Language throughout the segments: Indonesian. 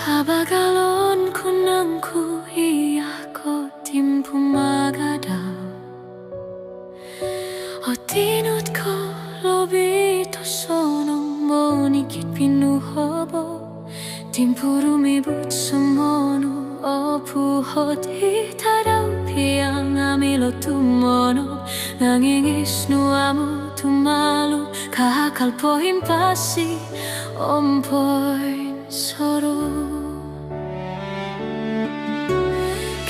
Habagalonku nangku iyako timpu magadao Otinutko lobito sonong monikit pinuhobo Timpuru mibut semono opuhot hitadaw piyang amilo tumono Nangingis nuamu tumalu kakalpo impasi ompoin soro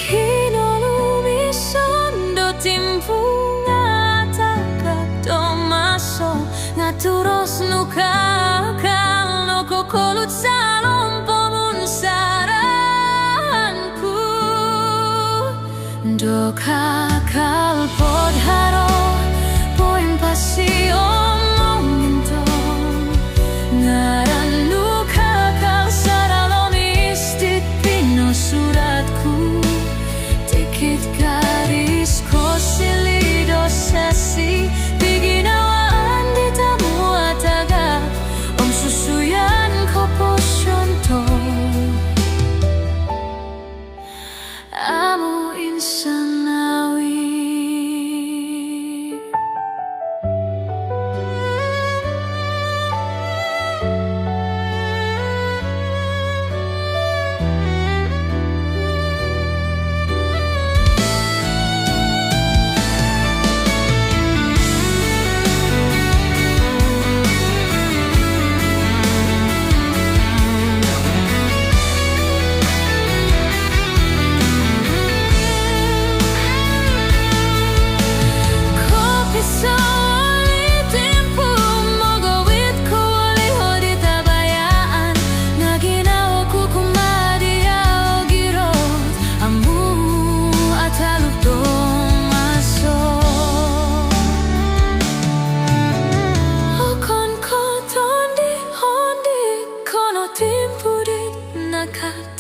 Kinolumisondo timpu ngatagak domaso Ngaturos nukakal no kokolut salompo mun saranku Do kakal podharo poin pasi omongin dong Ngaran nukakal saralomistit pino suratku Dikit garis kosilido sesi Biginawaan ditamu ataga Om susuyan ko posyonto Amu insanawi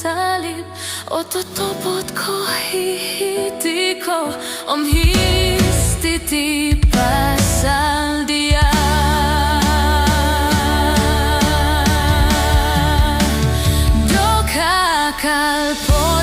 Talib ototopot ko hihiti ko om histiti pasal dia Do kakal po